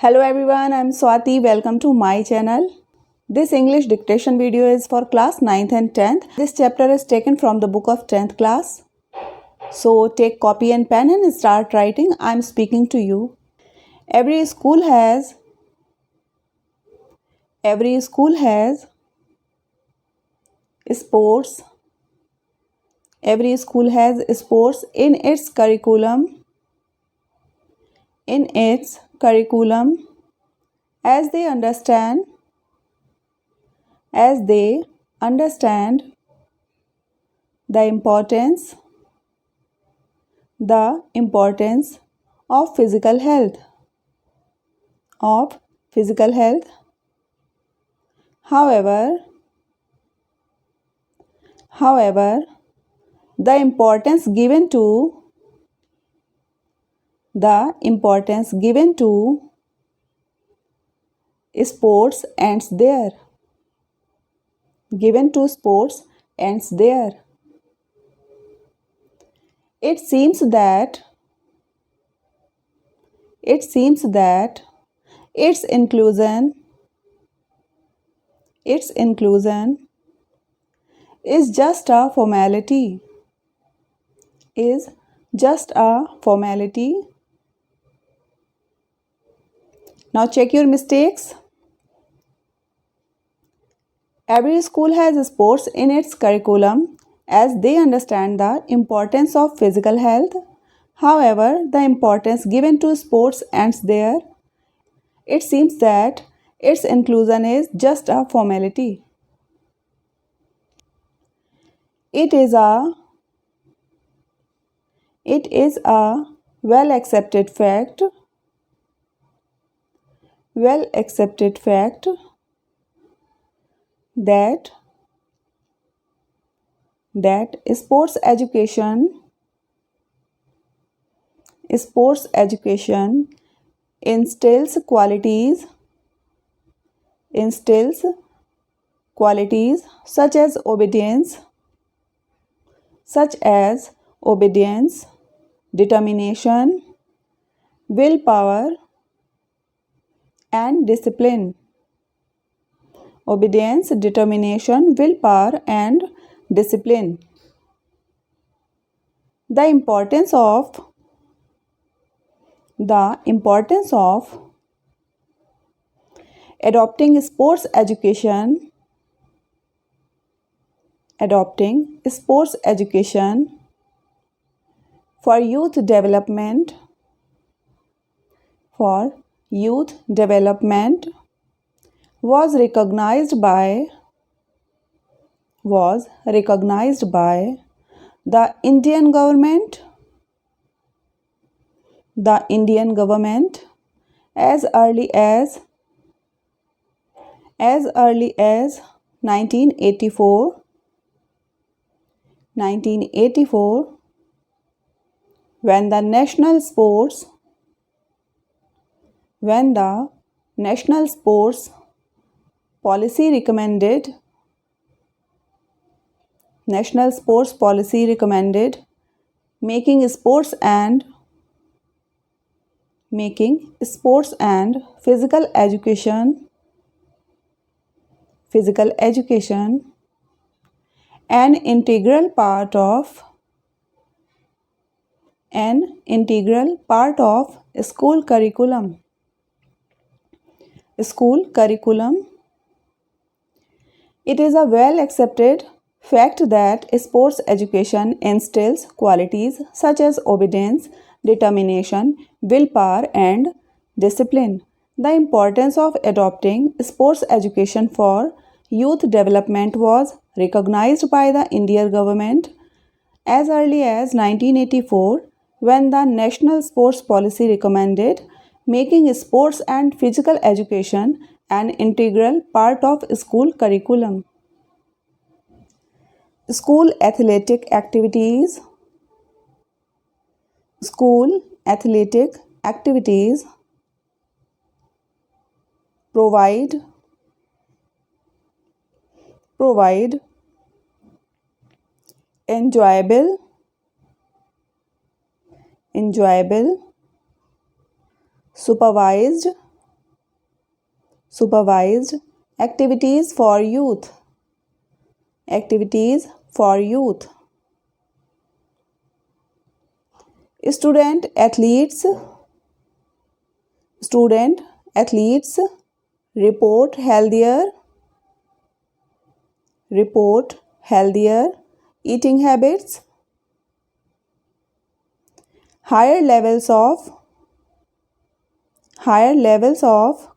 Hello everyone, I am Swati. Welcome to my channel. This English dictation video is for class 9th and 10th. This chapter is taken from the book of 10th class. So take copy and pen and start writing. I am speaking to you. Every school has sports. Every school has sports in its curriculum. As they understand the importance of physical health. However, the importance given to sports ends there. It seems that its inclusion is just a formality. Now check your mistakes. Every school has sports in its curriculum as they understand the importance of physical health. However, the importance given to sports ends there. It seems that its inclusion is just a formality. It is a well accepted fact that sports education instills qualities such as obedience, determination, willpower, and discipline. The importance of adopting sports education for youth development was recognized by the Indian government as early as 1984 when the national sports policy recommended making sports and physical education an integral part of school curriculum. It is a well accepted fact that sports education instills qualities such as obedience, determination, willpower, and discipline. The importance of adopting sports education for youth development was recognized by the Indian government as early as 1984 when the National Sports Policy recommended making sports and physical education an integral part of school curriculum. School athletic activities provide enjoyable, supervised supervised activities for youth, activities for youth. Student athletes, student athletes report healthier, report healthier eating habits, higher levels of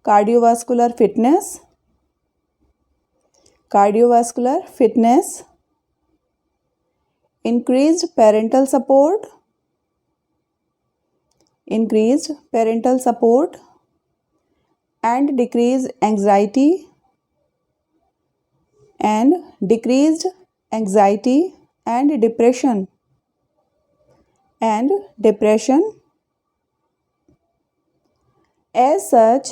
cardiovascular fitness, cardiovascular fitness, increased parental support, increased parental support, and decreased anxiety, and decreased anxiety and depression, and depression. As such,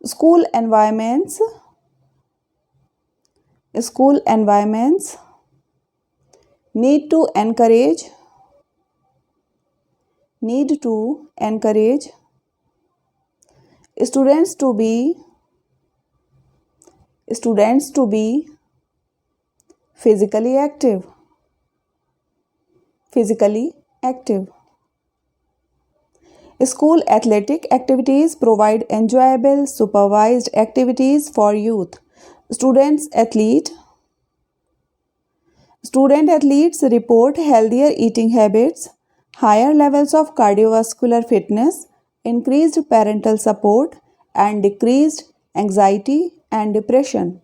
school environments need to encourage students to be physically active. School athletic activities provide enjoyable supervised activities for youth. Student athletes report healthier eating habits, higher levels of cardiovascular fitness, increased parental support, and decreased anxiety and depression.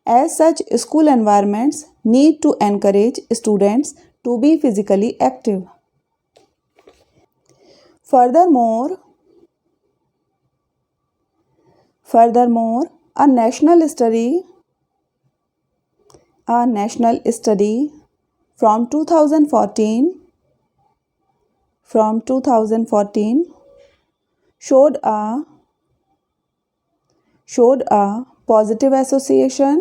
As such, school environments need to encourage students to be physically active. Furthermore, a national study from 2014 showed a positive association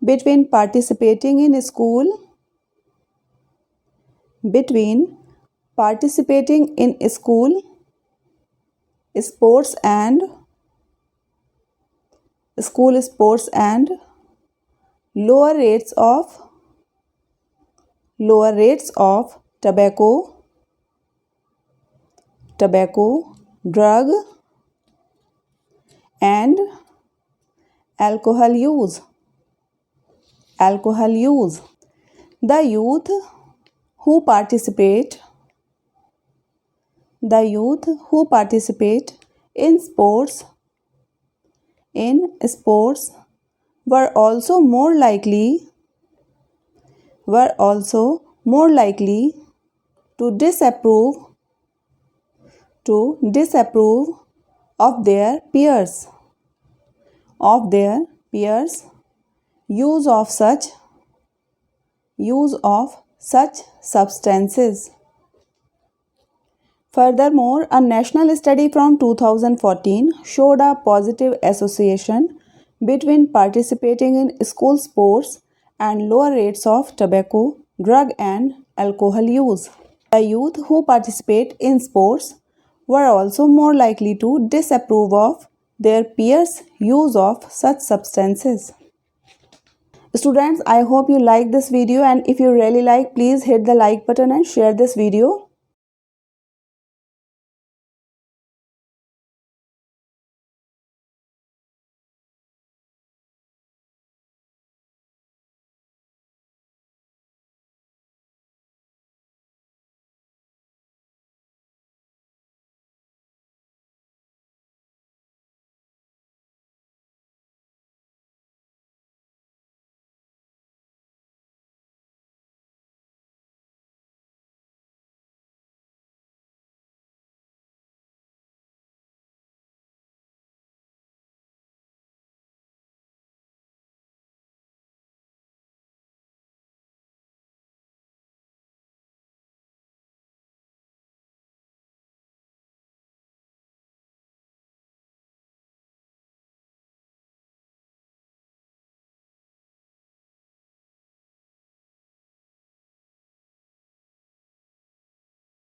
between participating in school sports and lower rates of tobacco, drug, and alcohol use. The youth who participate in sports were also more likely to disapprove of their peers use of such substances. Furthermore, a national study from 2014 showed a positive association between participating in school sports and lower rates of tobacco, drug, and alcohol use. The youth who participate in sports were also more likely to disapprove of their peers' use of such substances. Students, I hope you like this video, and if you really like, please hit the like button and share this video.